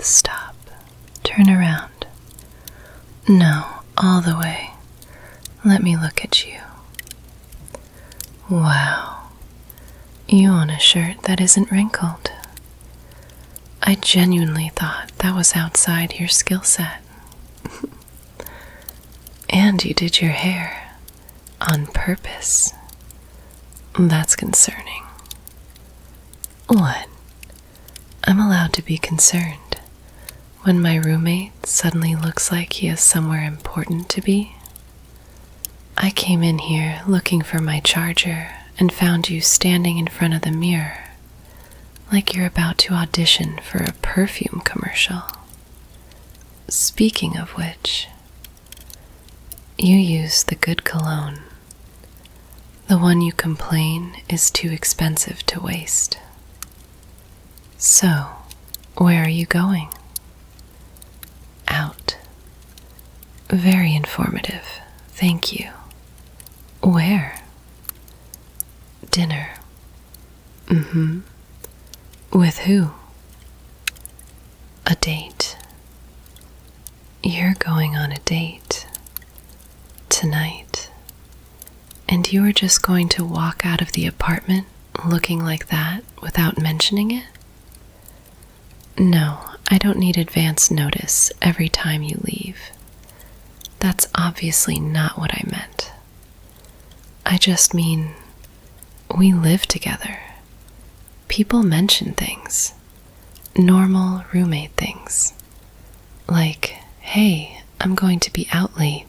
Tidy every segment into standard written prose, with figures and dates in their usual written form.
Stop. Turn around. No, all the way. Let me look at you. Wow. You own a shirt that isn't wrinkled. I genuinely thought that was outside your skill set. And you did your hair on purpose. That's concerning. What? I'm allowed to be concerned when my roommate suddenly looks like he has somewhere important to be? I came in here looking for my charger and found you standing in front of the mirror like you're about to audition for a perfume commercial. Speaking of which, you use the good cologne. The one you complain is too expensive to waste. So, where are you going? Out. Very informative, thank you. Where? Dinner. With who? A date. You're going on a date. Tonight. And you are just going to walk out of the apartment looking like that without mentioning it? No, I don't need advance notice every time you leave. That's obviously not what I meant. I just mean, we live together. People mention things. Normal roommate things. Like, hey, I'm going to be out late.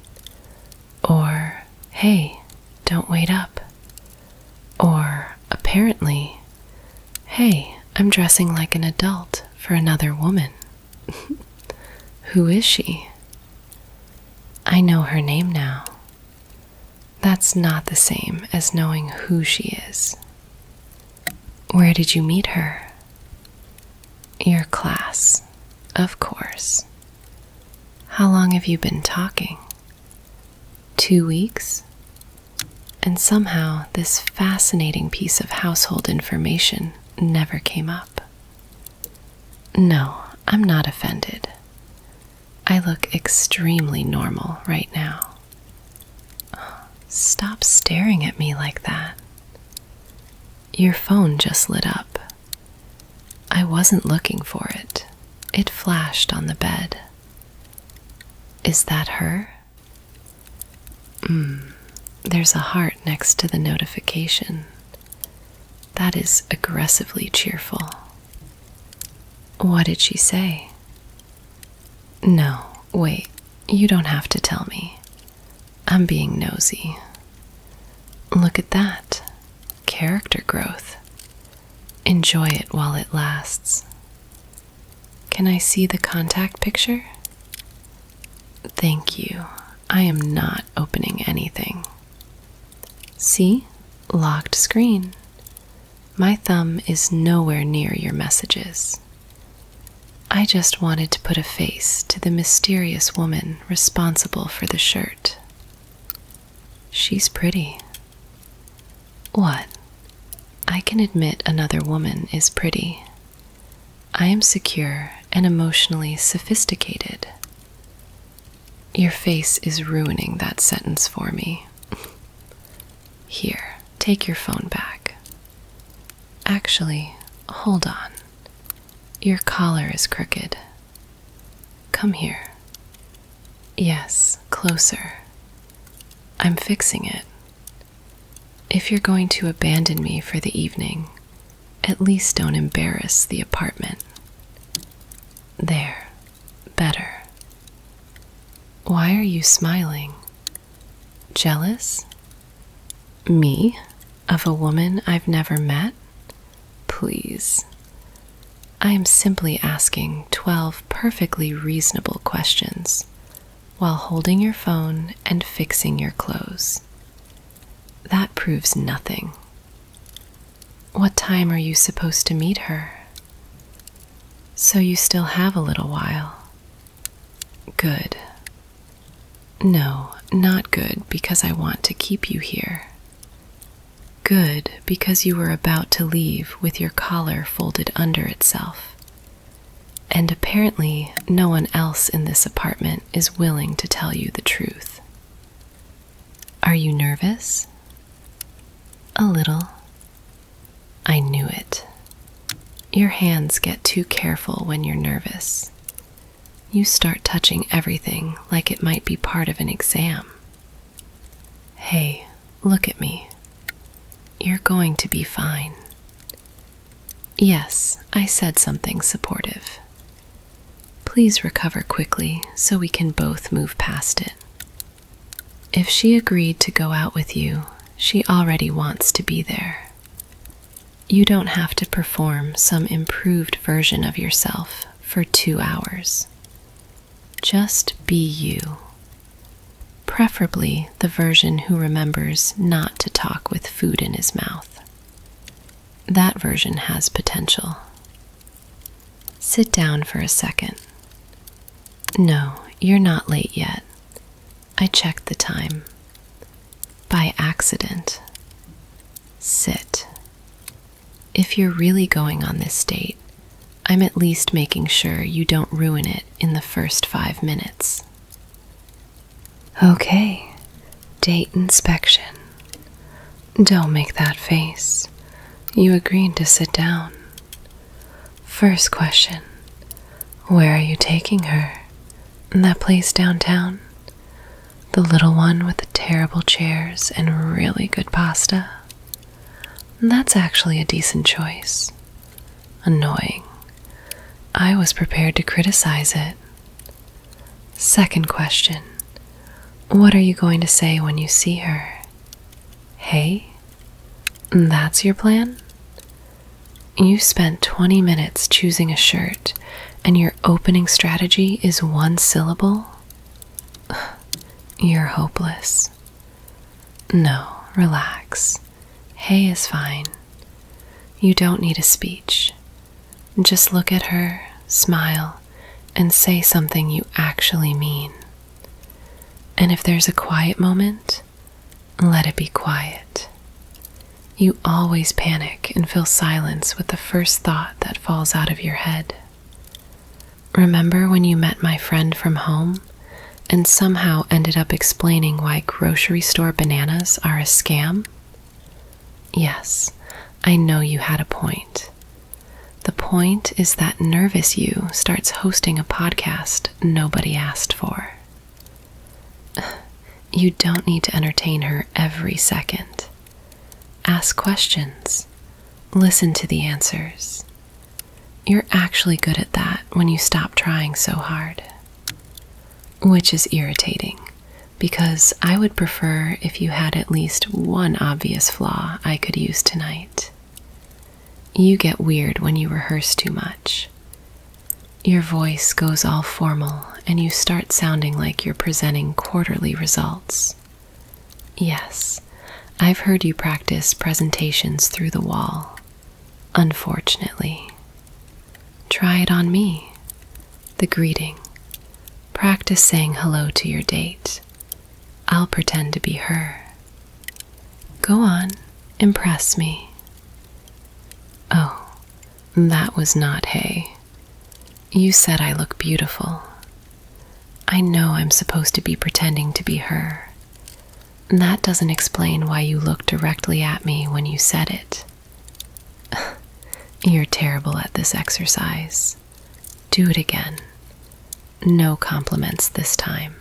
Or, hey, don't wait up. Or, apparently, hey, I'm dressing like an adult for another woman. Who is she? I know her name now. That's not the same as knowing who she is. Where did you meet her? Your class, of course. How long have you been talking? 2 weeks? And somehow this fascinating piece of household information never came up. No, I'm not offended. I look extremely normal right now. Stop staring at me like that. Your phone just lit up. I wasn't looking for it. It flashed on the bed. Is that her? There's a heart next to the notification. That is aggressively cheerful. What did she say? No, wait, you don't have to tell me. I'm being nosy. Look at that. Character growth. Enjoy it while it lasts. Can I see the contact picture? Thank you. I am not opening anything. See? Locked screen. My thumb is nowhere near your messages. I just wanted to put a face to the mysterious woman responsible for the shirt. She's pretty. What? I can admit another woman is pretty. I am secure and emotionally sophisticated. Your face is ruining that sentence for me. Here, take your phone back. Actually, hold on. Your collar is crooked. Come here. Yes, closer. I'm fixing it. If you're going to abandon me for the evening, at least don't embarrass the apartment. There. Better. Why are you smiling? Jealous? Me? Of a woman I've never met? Please. I am simply asking 12 perfectly reasonable questions while holding your phone and fixing your clothes. That proves nothing. What time are you supposed to meet her? So you still have a little while. Good. No, not good because I want to keep you here. Good because you were about to leave with your collar folded under itself. And apparently, no one else in this apartment is willing to tell you the truth. Are you nervous? A little. I knew it. Your hands get too careful when you're nervous. You start touching everything like it might be part of an exam. Hey, look at me. You're going to be fine. Yes, I said something supportive. Please recover quickly so we can both move past it. If she agreed to go out with you, she already wants to be there. You don't have to perform some improved version of yourself for 2 hours. Just be you. Preferably the version who remembers not to talk with food in his mouth. That version has potential. Sit down for a second. No, you're not late yet. I checked the time. By accident. Sit. If you're really going on this date, I'm at least making sure you don't ruin it in the first 5 minutes. Okay, date inspection. Don't make that face. You agreed to sit down. First question, where are you taking her? That place downtown? The little one with the terrible chairs and really good pasta? That's actually a decent choice. Annoying. I was prepared to criticize it. Second question. What are you going to say when you see her? Hey? That's your plan? You spent 20 minutes choosing a shirt, and your opening strategy is 1 syllable? You're hopeless. No, relax. Hey is fine. You don't need a speech. Just look at her, smile, and say something you actually mean. And if there's a quiet moment, let it be quiet. You always panic and fill silence with the first thought that falls out of your head. Remember when you met my friend from home and somehow ended up explaining why grocery store bananas are a scam? Yes, I know you had a point. The point is that nervous you starts hosting a podcast nobody asked for. You don't need to entertain her every second. Ask questions. Listen to the answers. You're actually good at that when you stop trying so hard. Which is irritating, because I would prefer if you had at least one obvious flaw I could use tonight. You get weird when you rehearse too much. Your voice goes all formal and you start sounding like you're presenting quarterly results. Yes, I've heard you practice presentations through the wall. Unfortunately. Try it on me. The greeting. Practice saying hello to your date. I'll pretend to be her. Go on, impress me. Oh, that was not hey. You said I look beautiful. I know I'm supposed to be pretending to be her. That doesn't explain why you looked directly at me when you said it. You're terrible at this exercise. Do it again. No compliments this time.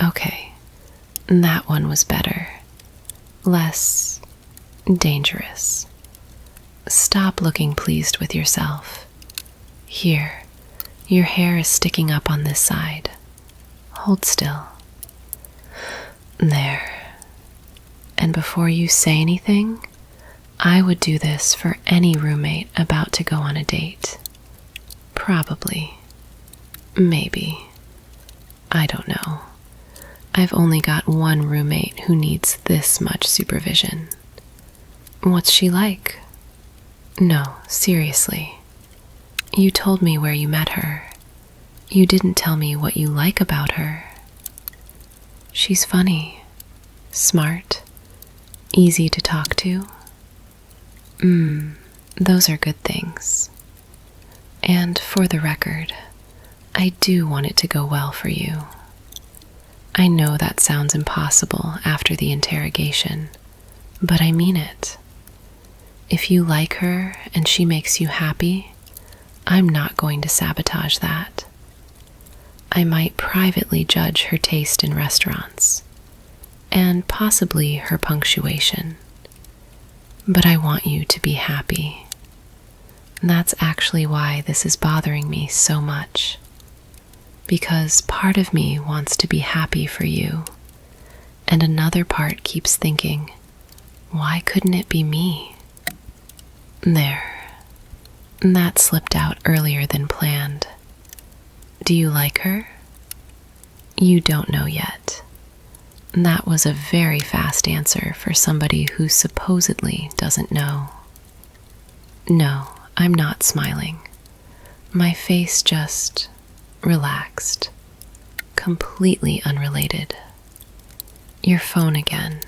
Okay, that one was better. Less dangerous. Stop looking pleased with yourself. Here, your hair is sticking up on this side. Hold still. There. And before you say anything, I would do this for any roommate about to go on a date. Probably. Maybe. I don't know. I've only got one roommate who needs this much supervision. What's she like? No, seriously. You told me where you met her. You didn't tell me what you like about her. She's funny, smart, easy to talk to. Those are good things. And for the record, I do want it to go well for you. I know that sounds impossible after the interrogation, but I mean it. If you like her and she makes you happy, I'm not going to sabotage that. I might privately judge her taste in restaurants, and possibly her punctuation, but I want you to be happy. That's actually why this is bothering me so much. Because part of me wants to be happy for you, and another part keeps thinking, why couldn't it be me? There. That slipped out earlier than planned. Do you like her? You don't know yet. That was a very fast answer for somebody who supposedly doesn't know. No, I'm not smiling. My face just relaxed, completely unrelated. Your phone again.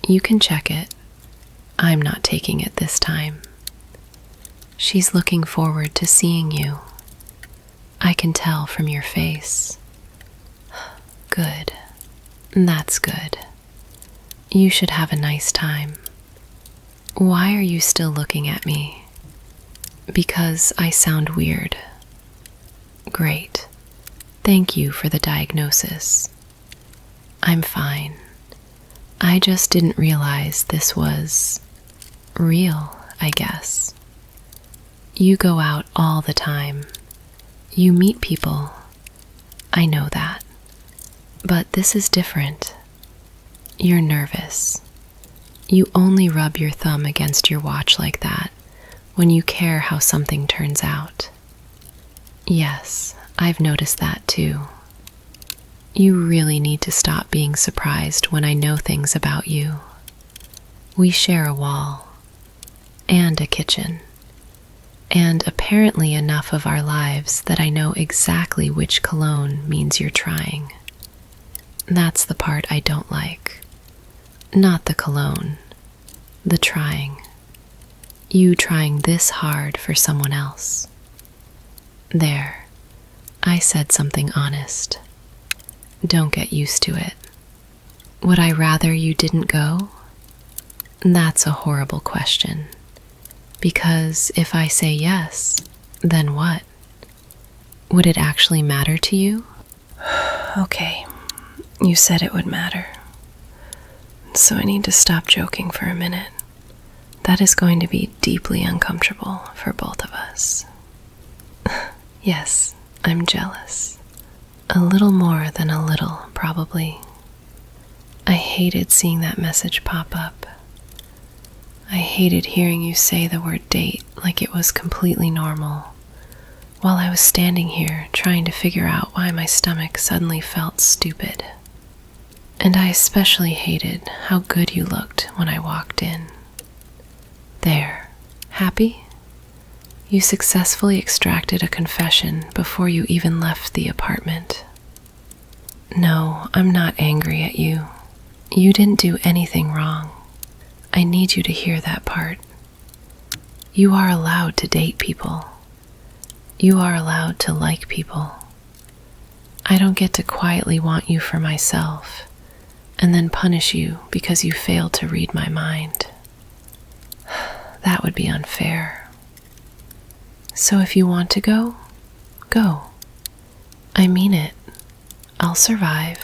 You can check it. I'm not taking it this time. She's looking forward to seeing you. I can tell from your face. Good. That's good. You should have a nice time. Why are you still looking at me? Because I sound weird. Great. Thank you for the diagnosis. I'm fine. I just didn't realize this was real, I guess. You go out all the time. You meet people. I know that. But this is different. You're nervous. You only rub your thumb against your watch like that when you care how something turns out. Yes, I've noticed that too. You really need to stop being surprised when I know things about you. We share a wall, and a kitchen, and apparently enough of our lives that I know exactly which cologne means you're trying. That's the part I don't like. Not the cologne, the trying. You trying this hard for someone else. There, I said something honest. Don't get used to it. Would I rather you didn't go? That's a horrible question. Because if I say yes, then what? Would it actually matter to you? Okay, you said it would matter. So I need to stop joking for a minute. That is going to be deeply uncomfortable for both of us. Yes, I'm jealous. A little more than a little, probably. I hated seeing that message pop up. I hated hearing you say the word date like it was completely normal, while I was standing here trying to figure out why my stomach suddenly felt stupid. And I especially hated how good you looked when I walked in. There, happy? You successfully extracted a confession before you even left the apartment. No, I'm not angry at you. You didn't do anything wrong. I need you to hear that part. You are allowed to date people. You are allowed to like people. I don't get to quietly want you for myself and then punish you because you failed to read my mind. That would be unfair. So if you want to go, go. I mean it. I'll survive.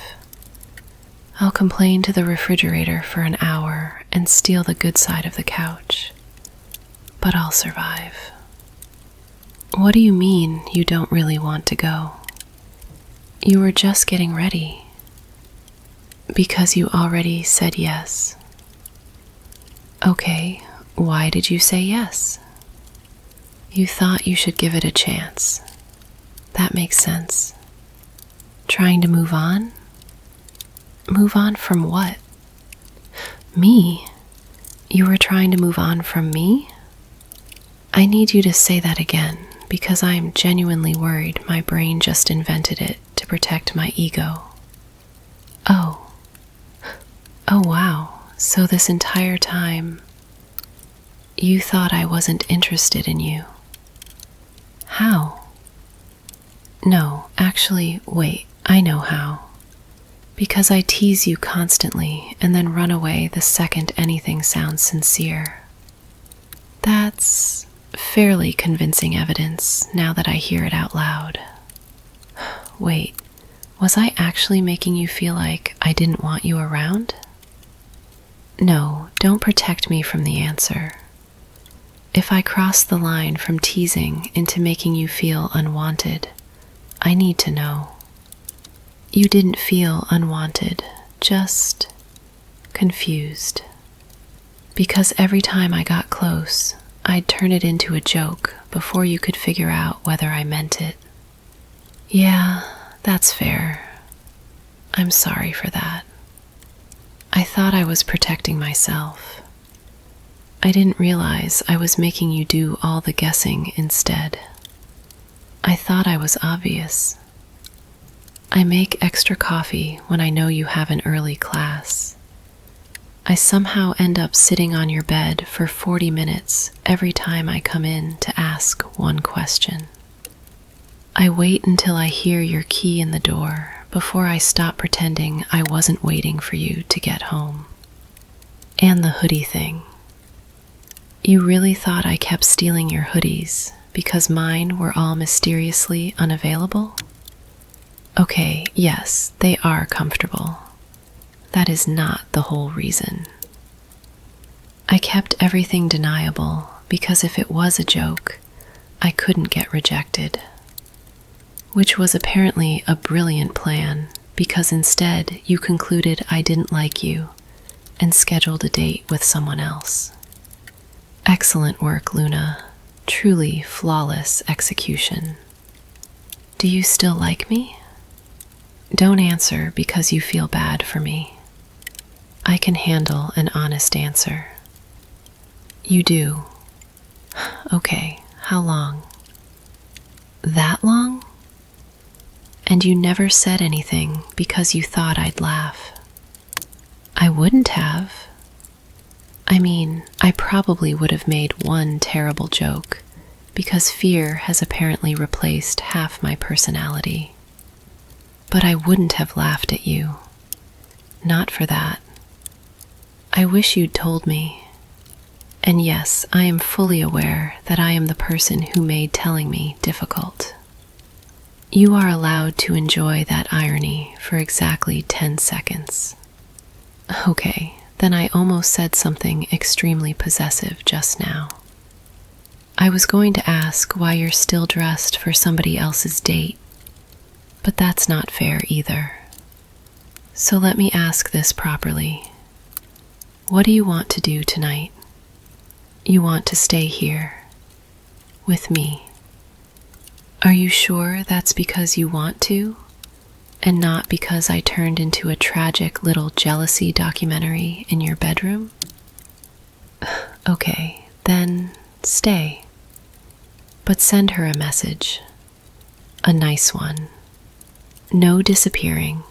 I'll complain to the refrigerator for an hour and steal the good side of the couch. But I'll survive. What do you mean you don't really want to go? You were just getting ready. Because you already said yes. Okay, why did you say yes? You thought you should give it a chance. That makes sense. Trying to move on? Move on from what? Me? You were trying to move on from me? I need you to say that again because I am genuinely worried my brain just invented it to protect my ego. Oh. Oh wow, so this entire time you thought I wasn't interested in you. How? No, actually, wait, I know how. Because I tease you constantly and then run away the second anything sounds sincere. That's fairly convincing evidence now that I hear it out loud. Wait, was I actually making you feel like I didn't want you around? No, don't protect me from the answer. If I cross the line from teasing into making you feel unwanted, I need to know. You didn't feel unwanted, just confused. Because every time I got close, I'd turn it into a joke before you could figure out whether I meant it. Yeah, that's fair. I'm sorry for that. I thought I was protecting myself. I didn't realize I was making you do all the guessing instead. I thought I was obvious. I make extra coffee when I know you have an early class. I somehow end up sitting on your bed for 40 minutes every time I come in to ask one question. I wait until I hear your key in the door before I stop pretending I wasn't waiting for you to get home. And the hoodie thing. You really thought I kept stealing your hoodies because mine were all mysteriously unavailable? Okay, yes, they are comfortable. That is not the whole reason. I kept everything deniable because if it was a joke, I couldn't get rejected. Which was apparently a brilliant plan because instead you concluded I didn't like you and scheduled a date with someone else. Excellent work, Luna. Truly flawless execution. Do you still like me? Don't answer because you feel bad for me. I can handle an honest answer. You do. Okay, how long? That long? And you never said anything because you thought I'd laugh. I wouldn't have. I mean, I probably would have made one terrible joke because fear has apparently replaced half my personality. But I wouldn't have laughed at you. Not for that. I wish you'd told me. And yes, I am fully aware that I am the person who made telling me difficult. You are allowed to enjoy that irony for exactly 10 seconds. Okay, then I almost said something extremely possessive just now. I was going to ask why you're still dressed for somebody else's date, but that's not fair either. So let me ask this properly. What do you want to do tonight? You want to stay here with me. Are you sure that's because you want to, and not because I turned into a tragic little jealousy documentary in your bedroom? Okay, then stay. But send her a message. A nice one. No disappearing.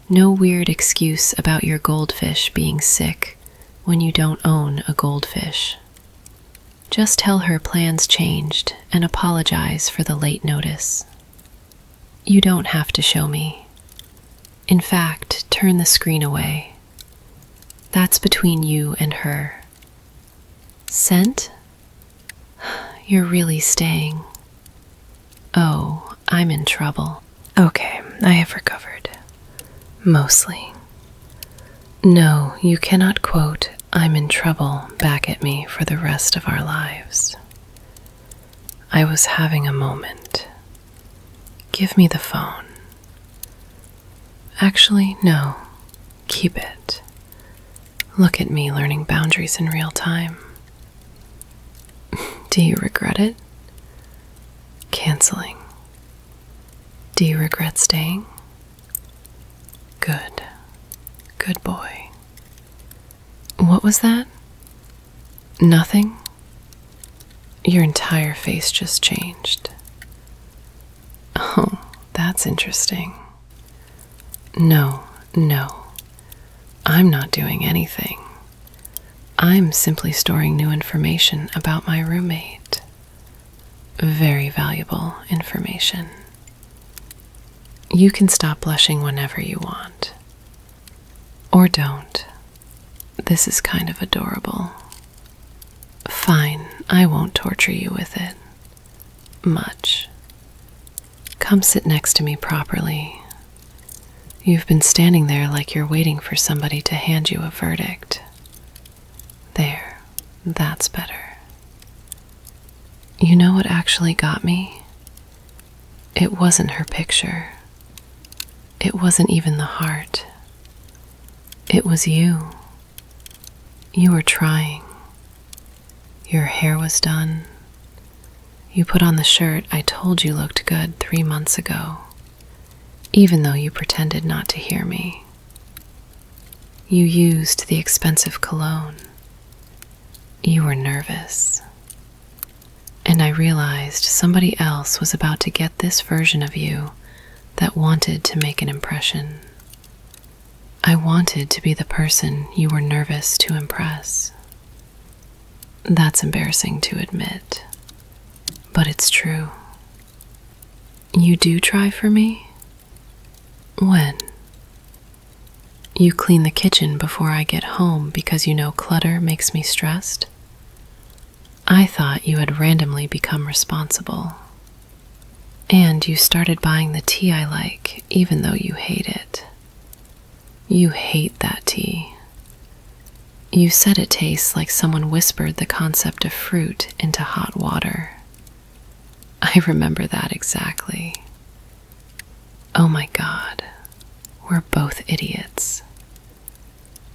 No weird excuse about your goldfish being sick when you don't own a goldfish. Just tell her plans changed and apologize for the late notice. You don't have to show me. In fact, turn the screen away. That's between you and her. Sent? You're really staying. Oh, I'm in trouble. Okay, I have recovered. Mostly. No, you cannot quote "I'm in trouble" back at me for the rest of our lives. I was having a moment. Give me the phone. Actually, no. Keep it. Look at me learning boundaries in real time. Do you regret it? Canceling. Do you regret staying? Good. Good boy. What was that? Nothing? Your entire face just changed. Oh, that's interesting. No. I'm not doing anything. I'm simply storing new information about my roommate. very valuable information. You can stop blushing whenever you want. Or don't. This is kind of adorable. Fine, I won't torture you with it. Much. Come sit next to me properly. You've been standing there like you're waiting for somebody to hand you a verdict. There, that's better. You know what actually got me? It wasn't her picture. It wasn't even the heart. It was you. You were trying. Your hair was done. You put on the shirt I told you looked good 3 months ago, even though you pretended not to hear me. You used the expensive cologne. You were nervous. And I realized somebody else was about to get this version of you that wanted to make an impression. I wanted to be the person you were nervous to impress. That's embarrassing to admit, but it's true. You do try for me? When? You clean the kitchen before I get home because you know clutter makes me stressed? I thought you had randomly become responsible. And you started buying the tea I like, even though you hate it. You hate that tea. You said it tastes like someone whispered the concept of fruit into hot water. I remember that exactly. Oh my God, we're both idiots.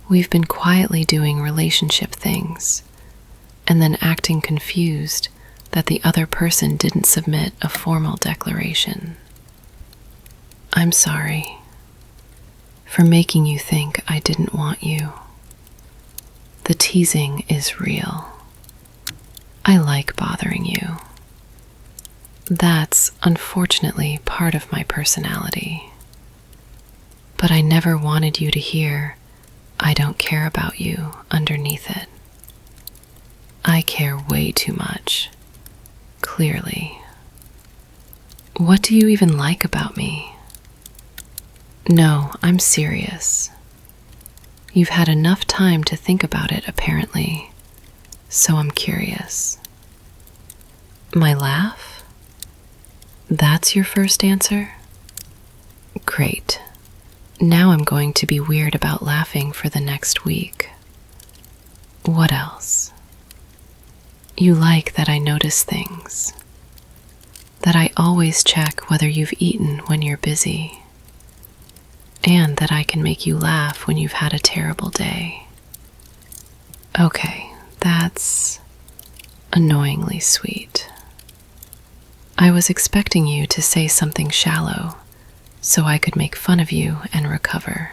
We've been quietly doing relationship things and then acting confused that the other person didn't submit a formal declaration. I'm sorry for making you think I didn't want you. The teasing is real. I like bothering you. That's unfortunately part of my personality. But I never wanted you to hear I don't care about you underneath it. I care way too much, clearly. What do you even like about me? No, I'm serious. You've had enough time to think about it, apparently, so I'm curious. My laugh? That's your first answer? Great. Now I'm going to be weird about laughing for the next week. What else? You like that I notice things. That I always check whether you've eaten when you're busy. And that I can make you laugh when you've had a terrible day. Okay, that's annoyingly sweet. I was expecting you to say something shallow so I could make fun of you and recover.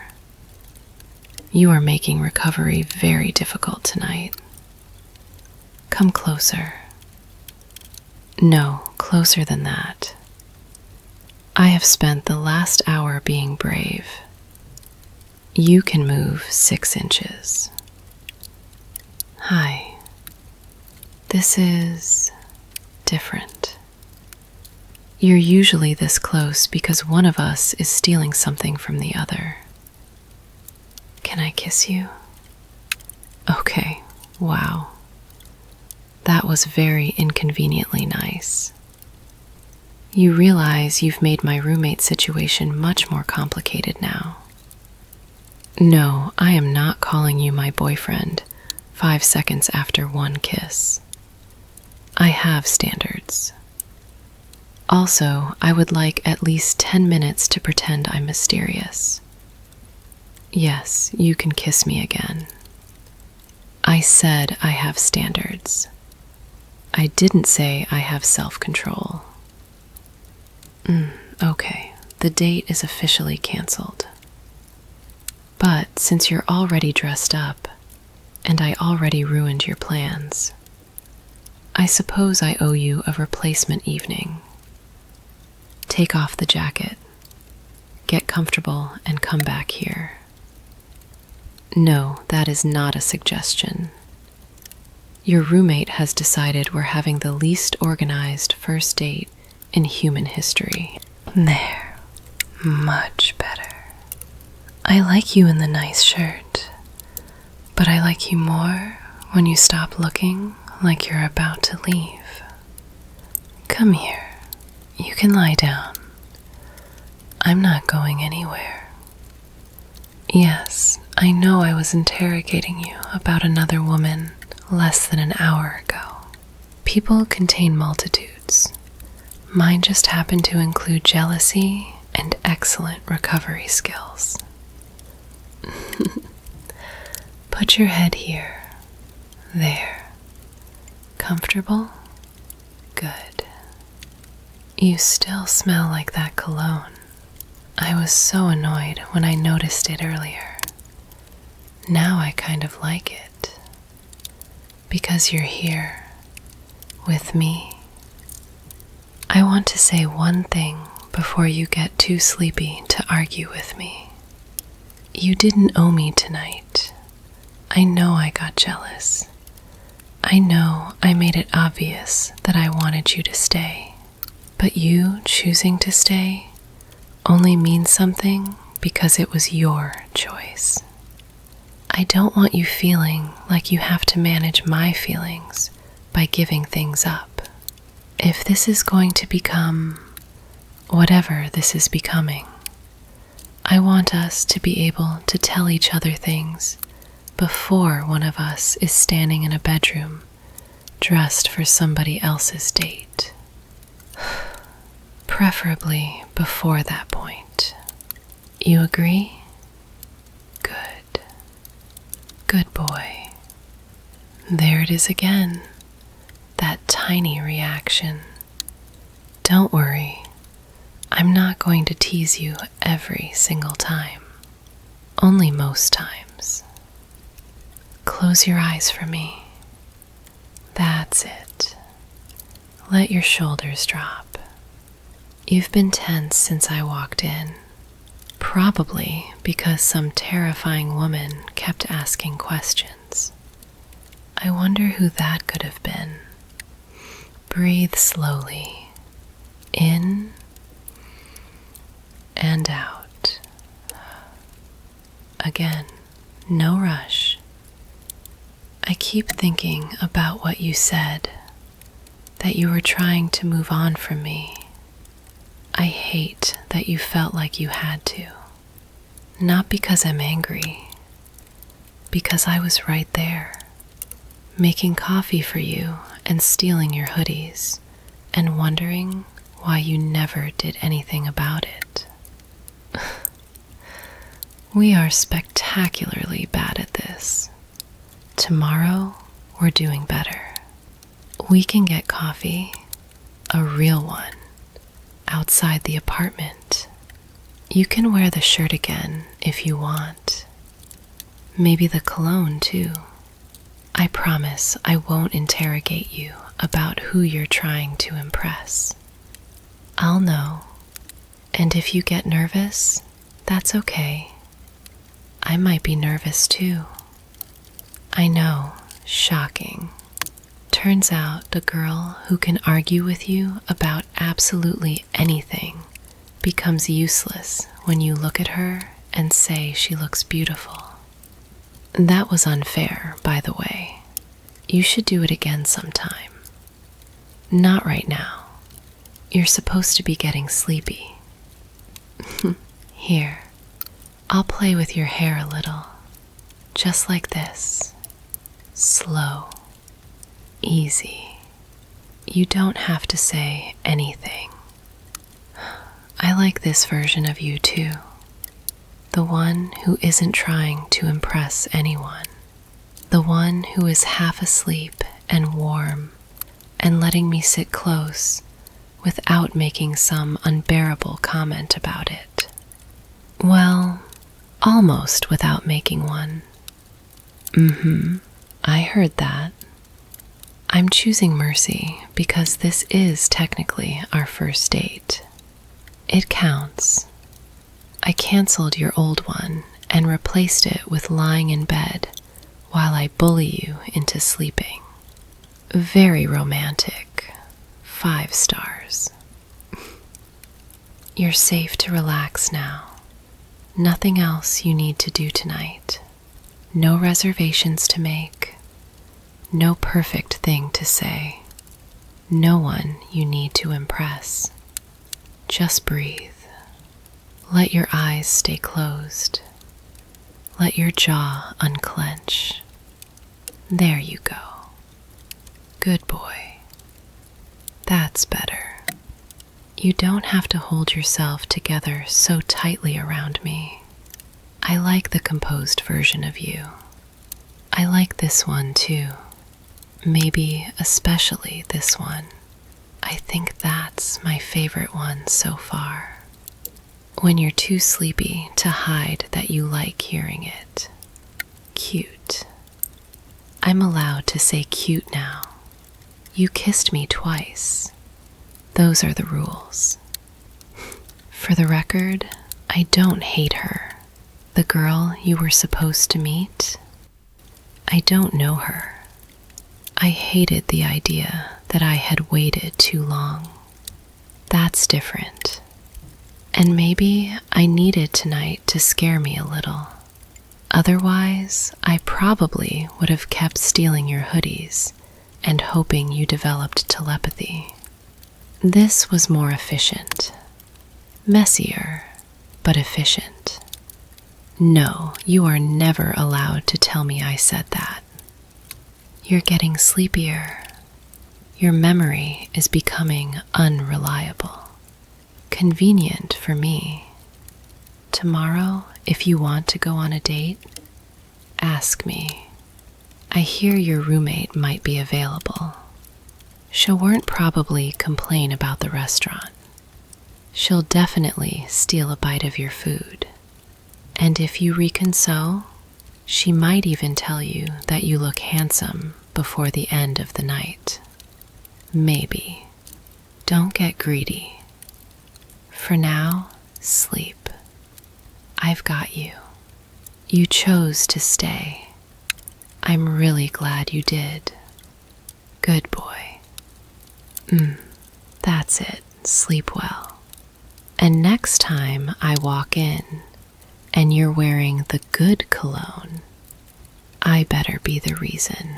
You are making recovery very difficult tonight. Come closer. No, closer than that. I have spent the last hour being brave. You can move 6 inches. Hi. This is different. You're usually this close because one of us is stealing something from the other. Can I kiss you? Okay, wow. That was very inconveniently nice. You realize you've made my roommate situation much more complicated now. No, I am not calling you my boyfriend 5 seconds after one kiss. I have standards. Also, I would like at least 10 minutes to pretend I'm mysterious. Yes, you can kiss me again. I said I have standards. I didn't say I have self-control. Okay, the date is officially canceled. But since you're already dressed up, and I already ruined your plans, I suppose I owe you a replacement evening. Take off the jacket, get comfortable, and come back here. No, that is not a suggestion. Your roommate has decided we're having the least organized first date in human history. There. Much better. I like you in the nice shirt, but I like you more when you stop looking like you're about to leave. Come here. You can lie down. I'm not going anywhere. Yes, I know I was interrogating you about another woman less than an hour ago. People contain multitudes. Mine just happened to include jealousy and excellent recovery skills. Put your head here. There. Comfortable? Good. You still smell like that cologne. I was so annoyed when I noticed it earlier. Now I kind of like it. Because you're here, with me. I want to say one thing before you get too sleepy to argue with me. You didn't owe me tonight. I know I got jealous. I know I made it obvious that I wanted you to stay. But you choosing to stay only means something because it was your choice. I don't want you feeling like you have to manage my feelings by giving things up. If this is going to become whatever this is becoming, I want us to be able to tell each other things before one of us is standing in a bedroom dressed for somebody else's date. Preferably before that point. You agree? Good. Good boy. There it is again. That tiny reaction. Don't worry. I'm not going to tease you every single time. Only most times. Close your eyes for me. That's it. Let your shoulders drop. You've been tense since I walked in, probably because some terrifying woman kept asking questions. I wonder who that could have been. Breathe slowly, in and out. Again, no rush. I keep thinking about what you said, that you were trying to move on from me. I hate that you felt like you had to. Not because I'm angry, because I was right there, making coffee for you and stealing your hoodies, and wondering why you never did anything about it. We are spectacularly bad at this. Tomorrow, we're doing better. We can get coffee, a real one, outside the apartment. You can wear the shirt again if you want. Maybe the cologne too. I promise I won't interrogate you about who you're trying to impress. I'll know. And if you get nervous, that's okay. I might be nervous too. I know, shocking. Turns out the girl who can argue with you about absolutely anything becomes useless when you look at her and say she looks beautiful. That was unfair, by the way. You should do it again sometime. Not right now. You're supposed to be getting sleepy. Here, I'll play with your hair a little. Just like this. Slow. Easy. You don't have to say anything. I like this version of you too. The one who isn't trying to impress anyone. The one who is half asleep and warm and letting me sit close without making some unbearable comment about it. Well, almost without making one. I heard that. I'm choosing mercy because this is technically our first date. It counts. I canceled your old one and replaced it with lying in bed while I bully you into sleeping. Very romantic. 5 stars. You're safe to relax now. Nothing else you need to do tonight. No reservations to make. No perfect thing to say. No one you need to impress. Just breathe. Let your eyes stay closed. Let your jaw unclench. There you go. Good boy. That's better. You don't have to hold yourself together so tightly around me. I like the composed version of you. I like this one too. Maybe especially this one. I think that's my favorite one so far. When you're too sleepy to hide that you like hearing it. Cute. I'm allowed to say cute now. You kissed me twice. Those are the rules. For the record, I don't hate her. The girl you were supposed to meet, I don't know her. I hated the idea that I had waited too long. That's different. And maybe I needed tonight to scare me a little. Otherwise, I probably would have kept stealing your hoodies and hoping you developed telepathy. This was more efficient. Messier, but efficient. No, you are never allowed to tell me I said that. You're getting sleepier. Your memory is becoming unreliable. Convenient for me. Tomorrow, if you want to go on a date, ask me. I hear your roommate might be available. She'll probably complain about the restaurant. She'll definitely steal a bite of your food. And if you reconsole, she might even tell you that you look handsome before the end of the night. Maybe. Don't get greedy. For now, sleep. I've got you. You chose to stay. I'm really glad you did. Good boy. That's it. Sleep well. And next time I walk in and you're wearing the good cologne, I better be the reason.